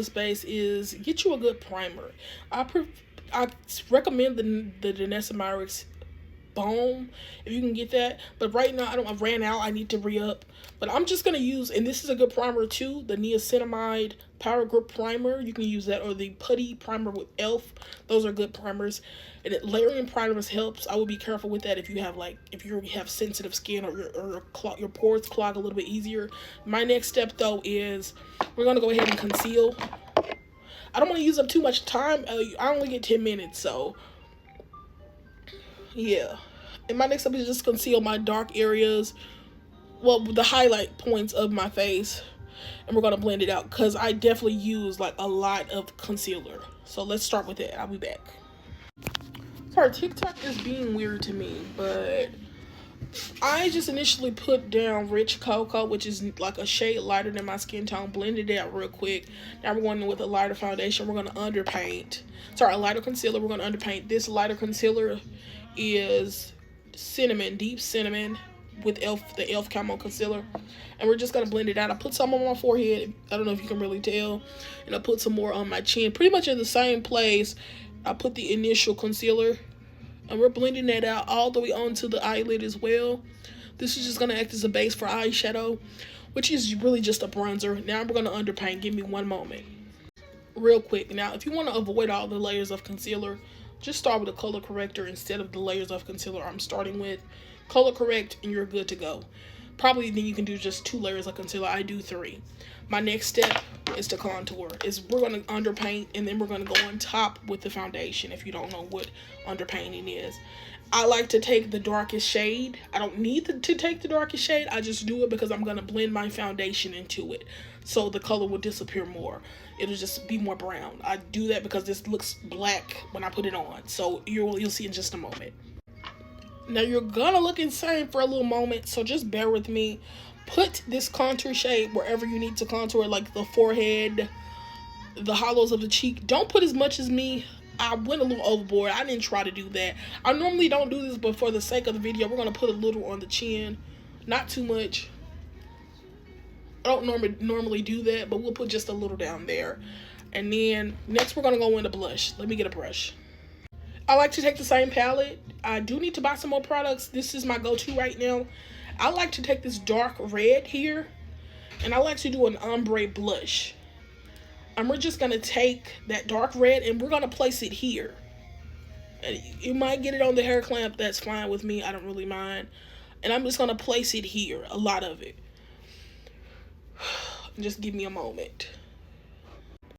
base is get you a good primer. I recommend the Danessa Myricks Balm if you can get that. But right now I ran out. I need to re-up. But I'm just gonna use, and this is a good primer too, the Niacinamide Power Grip Primer. You can use that, or the Putty Primer with Elf. Those are good primers. And layering primers helps. I would be careful with that if you have sensitive skin, or your pores clog a little bit easier. My next step though is we're gonna go ahead and conceal. I don't want to use up too much time. I only get 10 minutes, so yeah. And my next step is just conceal my dark areas, well, the highlight points of my face, and we're gonna blend it out because I definitely use like a lot of concealer. So let's start with it. I'll be back. Sorry, TikTok is being weird to me, but I just initially put down Rich Cocoa, which is like a shade lighter than my skin tone, blended it out real quick. Now we're going with a lighter foundation. We're going to underpaint. Sorry, a lighter concealer. We're going to underpaint. This lighter concealer is cinnamon, deep cinnamon, with the e.l.f. Camo Concealer. And we're just going to blend it out. I put some on my forehead. I don't know if you can really tell. And I put some more on my chin. Pretty much in the same place I put the initial concealer. And we're blending that out all the way onto the eyelid as well. This is just going to act as a base for eyeshadow, which is really just a bronzer. Now we're going to underpaint. Give me one moment. Real quick. Now, if you want to avoid all the layers of concealer, just start with a color corrector instead of the layers of concealer I'm starting with. Color correct and you're good to go. Probably then you can do just 2 layers of concealer. I do 3. My next step is to contour. We're going to underpaint, and then we're going to go on top with the foundation. If you don't know what underpainting is, I like to take the darkest shade. I don't need to take the darkest shade. I just do it because I'm going to blend my foundation into it, so the color will disappear more. It'll just be more brown. I do that because this looks black when I put it on. So you'll see in just a moment. Now you're gonna look insane for a little moment, so just bear with me. Put this contour shade wherever you need to contour, like the forehead, the hollows of the cheek. Don't put as much as me. I went a little overboard. I didn't try to do that. I normally don't do this, but for the sake of the video, we're gonna put a little on the chin, not too much. I don't normally do that, but we'll put just a little down there. And then next we're gonna go into blush. Let me get a brush. I like to take the same palette. I do need to buy some more products. This is my go-to right now. I like to take this dark red here, and I like to do an ombre blush. And we're just going to take that dark red, and we're going to place it here. And you might get it on the hair clamp. That's fine with me. I don't really mind. And I'm just going to place it here, a lot of it. Just give me a moment.